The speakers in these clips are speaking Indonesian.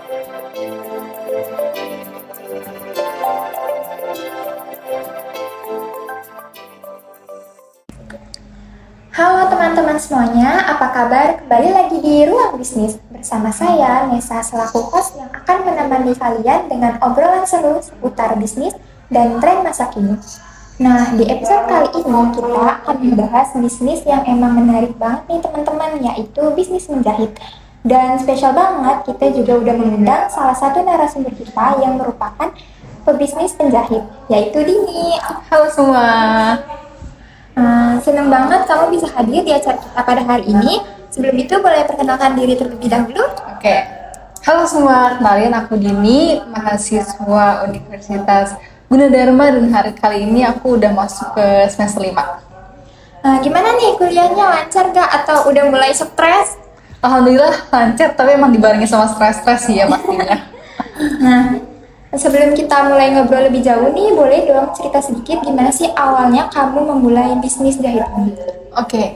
Halo teman-teman semuanya, apa kabar? Kembali lagi di Ruang Bisnis bersama saya, Nesa, selaku host yang akan menemani kalian dengan obrolan seru seputar bisnis dan tren masa kini. Nah, di episode kali ini kita akan membahas bisnis yang emang menarik banget nih teman-teman, yaitu bisnis menjahit. Dan spesial banget, kita juga udah mengundang salah satu narasumber kita yang merupakan pebisnis penjahit, yaitu Dini. Halo semua. Senang banget kamu bisa hadir di acara kita pada hari ini. Sebelum itu boleh perkenalkan diri terlebih dahulu. Oke. Halo semua, kenalin aku Dini, mahasiswa Universitas Gunadarma, dan hari kali ini aku udah masuk ke semester 5. Gimana nih kuliahnya, lancar gak atau udah mulai stres? Alhamdulillah lancar, tapi emang dibarengi sama stres-stres sih ya pastinya. Nah, sebelum kita mulai ngobrol lebih jauh nih, boleh dong cerita sedikit gimana sih awalnya kamu memulai bisnis jahit ini? Oke.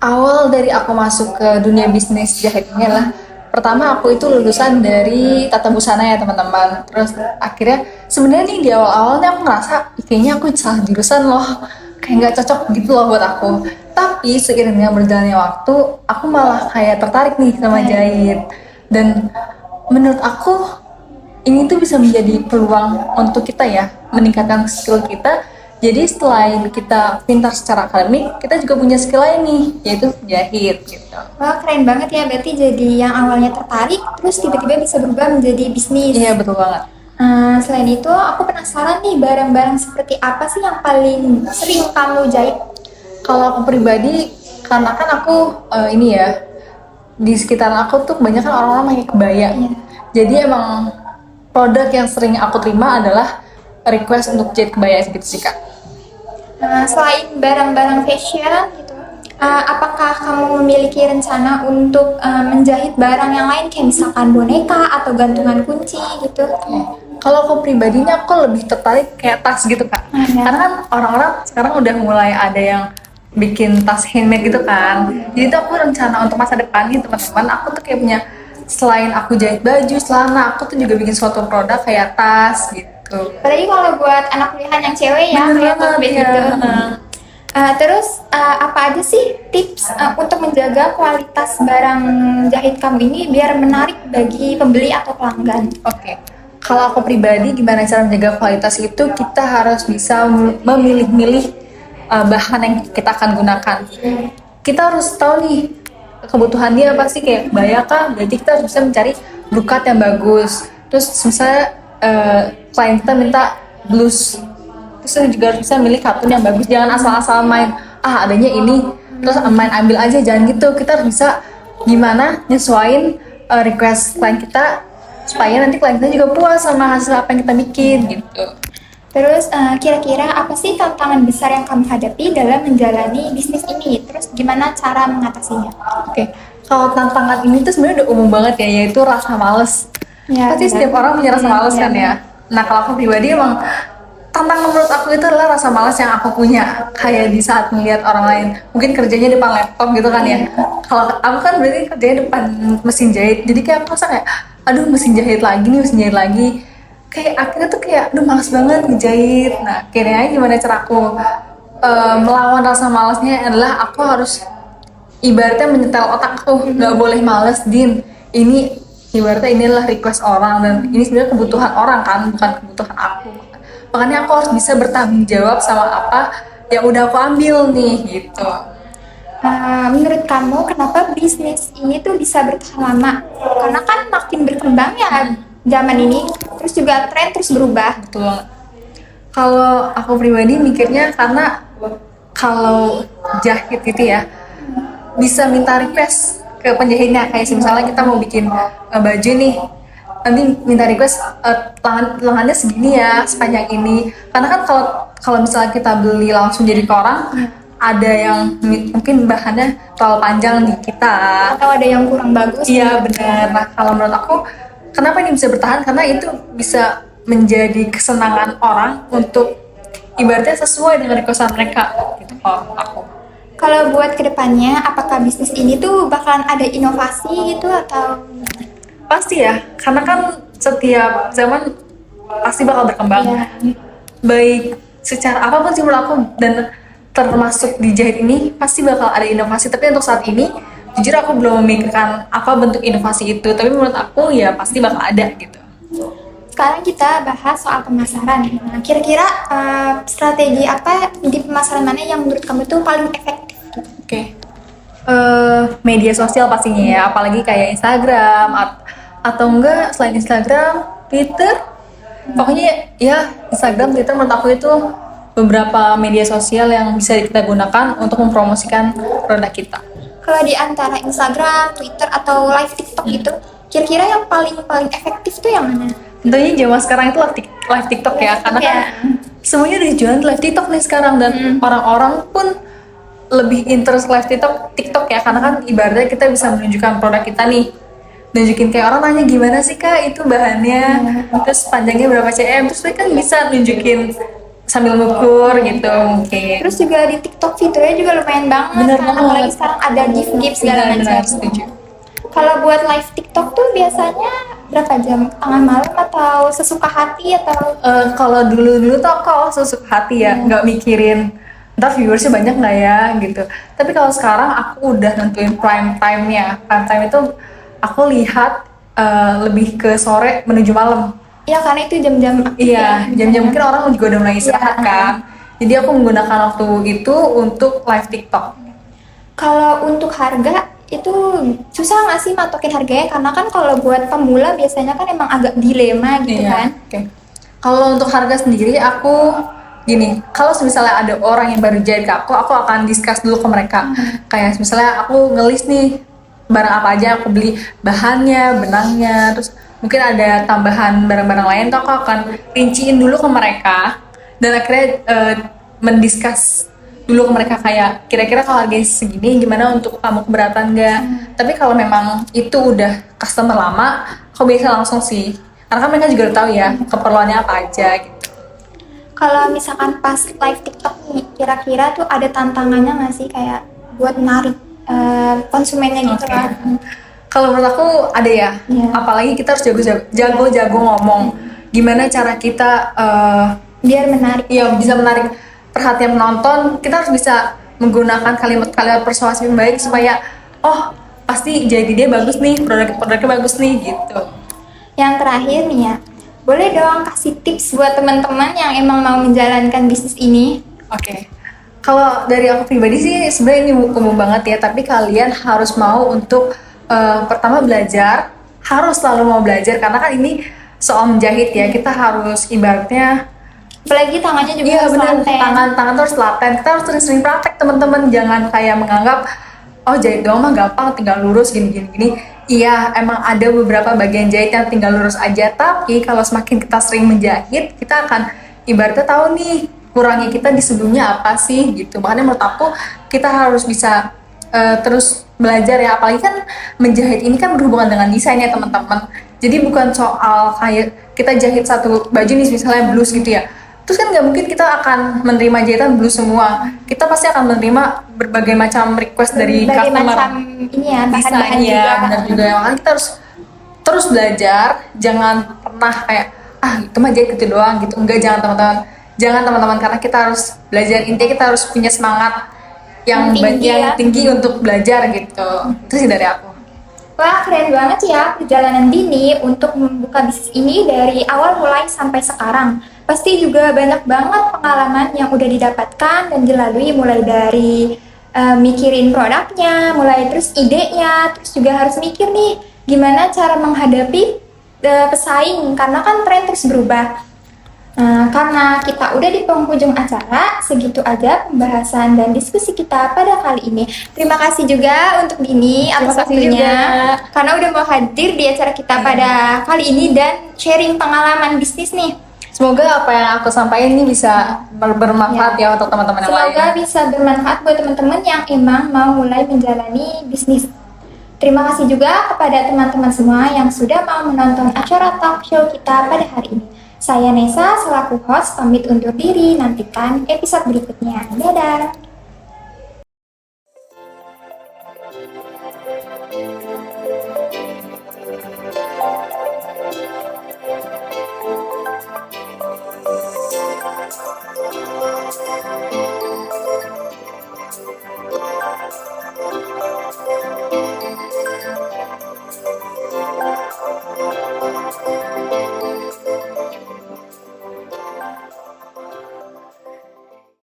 Awal dari aku masuk ke dunia bisnis jahit ini adalah, pertama aku itu lulusan dari tata busana ya teman-teman. Terus akhirnya sebenarnya nih di awal-awalnya aku ngerasa kayaknya aku salah jurusan loh, kayak nggak cocok gitu loh buat aku. Tapi seiring dengan berjalannya waktu, aku malah kayak tertarik nih sama jahit. Dan menurut aku ini tuh bisa menjadi peluang untuk kita ya, meningkatkan skill kita. Jadi selain kita pintar secara akademik, kita juga punya skill lain nih, yaitu jahit gitu. Wah, keren banget ya, berarti jadi yang awalnya tertarik terus tiba-tiba bisa berubah menjadi bisnis. Iya, betul banget. Selain itu, aku penasaran nih barang-barang seperti apa sih yang paling sering kamu jahit? Kalau aku pribadi, karena kan aku ini ya, di sekitar aku tuh kebanyakan orang-orang pakai kebaya. Iya. Jadi emang produk yang sering aku terima adalah request untuk jahit kebaya gitu sih Kak. Selain barang-barang fashion gitu, apakah kamu memiliki rencana untuk menjahit barang yang lain kayak misalkan boneka atau gantungan kunci gitu? Kalau aku pribadinya aku lebih tertarik kayak tas gitu Kak. Ya. Karena kan orang-orang sekarang udah mulai ada yang bikin tas handmade gitu kan. Jadi tuh aku rencana untuk masa depan nih teman-teman, aku tuh kayak punya, selain aku jahit baju, celana, aku tuh juga bikin suatu produk kayak tas gitu. Apalagi kalau buat anak kuliahan yang cewek ya, Bener kayak banget, tote bag ya. gitu. Terus apa aja sih tips untuk menjaga kualitas barang jahit kamu ini biar menarik bagi pembeli atau pelanggan? Oke. Kalau aku pribadi, gimana cara menjaga kualitas itu, kita harus bisa memilih-milih bahan yang kita akan gunakan. Kita harus tahu nih kebutuhan dia apa sih, kayak kebaya kah, berarti kita harus bisa mencari brokat yang bagus. Terus misalnya klien kita minta blus, terus juga harus bisa milih katun yang bagus, jangan asal-asal main adanya ini terus main ambil aja, jangan gitu. Kita harus bisa gimana nyesuaiin request klien kita supaya nanti klien kita juga puas sama hasil apa yang kita bikin gitu. Terus kira-kira apa sih tantangan besar yang kamu hadapi dalam menjalani bisnis ini? Terus gimana cara mengatasinya? Oke, kalau tantangan ini tuh sebenarnya udah umum banget ya, yaitu rasa males. Ya, Pasti setiap orang punya rasa males kan ya. Nah, kalau aku pribadi emang tantangan menurut aku itu adalah rasa malas yang aku punya, kayak di saat melihat orang lain mungkin kerjanya depan laptop gitu kan ya. Kalau aku kan berarti kerjanya depan mesin jahit, jadi kayak aku rasa kayak aduh mesin jahit lagi, kayak akhirnya tuh kayak aduh malas banget ngejahit. Nah, kayaknya gimana cara aku melawan rasa malasnya adalah aku harus ibaratnya menyetel otakku, nggak boleh males, Din, ini ibaratnya inilah request orang dan ini sebenarnya kebutuhan orang kan, bukan kebutuhan aku. Makanya aku harus bisa bertanggung jawab sama apa yang udah aku ambil nih gitu. Menurut kamu kenapa bisnis ini tuh bisa bertahan lama? Karena kan makin berkembang ya zaman ini, terus juga tren terus berubah. Betul. Kalau aku pribadi mikirnya karena kalau jahit gitu ya bisa minta request ke penjahitnya, kayak misalnya kita mau bikin baju nih, nanti minta request lengannya segini ya, sepanjang ini. Karena kan kalau misalnya kita beli langsung jadi ke orang, ada yang mungkin bahannya terlalu panjang di kita, Atau ada yang kurang bagus? iya benar. Nah, kalau menurut aku kenapa ini bisa bertahan, karena itu bisa menjadi kesenangan orang untuk ibaratnya sesuai dengan requestan mereka gitu. Kalau aku, Kalau buat kedepannya, apakah bisnis ini tuh bakalan ada inovasi gitu atau? Pasti ya, karena kan setiap zaman pasti bakal berkembang. Iya. Baik secara apapun sih menurut aku, dan termasuk di jahit ini pasti bakal ada inovasi. Tapi untuk saat ini, jujur aku belum memikirkan apa bentuk inovasi itu. Tapi menurut aku ya pasti bakal ada gitu. Sekarang kita bahas soal pemasaran. Nah, kira-kira strategi apa di pemasaran mana yang menurut kamu itu paling efektif? Oke. Media sosial pastinya ya, apalagi kayak Instagram atau enggak selain Instagram, Twitter. Pokoknya ya Instagram, Twitter menurut aku itu beberapa media sosial yang bisa kita gunakan untuk mempromosikan produk kita. Kalau di antara Instagram, Twitter, atau live TikTok itu, kira-kira yang paling efektif tuh yang mana? Tentunya zaman sekarang itu live TikTok ya, karena kan semuanya dijual di live TikTok nih sekarang, dan orang-orang pun lebih interest live TikTok ya, karena kan ibaratnya kita bisa menunjukkan produk kita nih, nunjukin kayak orang nanya gimana sih kak itu bahannya, terus panjangnya berapa cm, terus mereka kan bisa nunjukin sambil ngukur gitu mungkin. Terus juga di TikTok fiturnya juga lumayan banget. Bener kan? banget. Apalagi sekarang ada gift segala Benar-benar macam. setuju. Kalau buat live TikTok tuh biasanya berapa jam? Tengah malam atau sesuka hati atau? Kalau dulu tuh aku sesuka hati ya, nggak mikirin ntar viewersnya banyak nggak ya gitu. Tapi kalau sekarang aku udah nentuin prime time-nya. Prime time itu aku lihat lebih ke sore menuju malam. Ya karena itu jam-jam aktif Iya, ya. jam-jam mungkin orang juga udah mulai istirahat Iya. kan. Jadi aku menggunakan waktu itu untuk live TikTok. Kalau untuk harga itu susah nggak sih matokin harganya? Karena kan kalau buat pemula biasanya kan emang agak dilema gitu kan. Oke. Kalau untuk harga sendiri aku gini, kalau misalnya ada orang yang baru jahit ke aku akan discuss dulu ke mereka. Kayak misalnya aku ngelis nih barang apa aja aku beli, bahannya, benangnya, terus mungkin ada tambahan barang-barang lain tuh aku akan rinciin dulu ke mereka, dan akhirnya mendiskus dulu ke mereka kayak kira-kira kalau harganya segini gimana, untuk kamu keberatan nggak. Tapi kalau memang itu udah customer lama, aku biasa langsung sih, karena kan mereka juga udah tahu ya keperluannya apa aja gitu. Kalau misalkan pas live TikTok nih, kira-kira tuh ada tantangannya nggak sih kayak buat narik konsumennya gitu Oke. kan? Kalau menurut aku ada ya, Iya. apalagi kita harus jago-jago ngomong. Gimana cara kita Biar menarik. ya bisa menarik perhatian penonton, kita harus bisa menggunakan kalimat-kalimat persuasif yang baik supaya oh pasti jadi dia bagus nih, produknya bagus nih gitu. Yang terakhir nih ya, boleh dong kasih tips buat teman-teman yang emang mau menjalankan bisnis ini? Oke. Kalau dari aku pribadi sih sebenarnya ini umum banget ya, tapi kalian harus mau untuk pertama belajar, harus selalu mau belajar, karena kan ini soal menjahit ya, kita harus ibaratnya Apalagi tangannya juga iya harus benar, laten. tangan tuh harus laten, kita harus sering-sering praktek teman-teman, jangan kayak menganggap oh jahit doang mah gampang, tinggal lurus gini. Iya, emang ada beberapa bagian jahit yang tinggal lurus aja, tapi kalau semakin kita sering menjahit, kita akan ibaratnya tahu nih kurangnya kita di sebelumnya apa sih gitu. Makanya menurut aku kita harus bisa terus belajar ya, apalagi kan menjahit ini kan berhubungan dengan desain ya teman-teman. Jadi bukan soal kayak kita jahit satu baju nih misalnya blus gitu ya, terus kan nggak mungkin kita akan menerima jahitan blus semua. Kita pasti akan menerima berbagai macam request dari Berbagai customer. macam ini ya, bahan-bahan Desain, juga. ya, benar juga. Makanya kita harus terus belajar, jangan pernah kayak itu mah jahit gitu doang gitu. Enggak, jangan teman-teman, karena kita harus belajar. Intinya kita harus punya semangat yang Tinggi ya. tinggi untuk belajar gitu. Itu sih dari aku. Wah, keren banget ya perjalanan Dini untuk membuka bisnis ini dari awal mulai sampai sekarang. Pasti juga banyak banget pengalaman yang udah didapatkan dan dilalui, mulai dari mikirin produknya, mulai terus idenya, terus juga harus mikir nih gimana cara menghadapi pesaing, karena kan tren terus berubah. Nah, karena kita udah di penghujung acara, segitu aja pembahasan dan diskusi kita pada kali ini. Terima kasih juga untuk Dini atas Terima kasih waktunya, juga. karena udah mau hadir di acara kita pada kali ini dan sharing pengalaman bisnis nih. Semoga apa yang aku sampaikan ini bisa bermanfaat ya untuk teman-teman yang lain. Semoga bisa bermanfaat buat teman-teman yang emang mau mulai menjalani bisnis. Terima kasih juga kepada teman-teman semua yang sudah mau menonton acara talk show kita pada hari ini. Saya Nesa selaku host pamit undur diri, nantikan episode berikutnya. Dadah!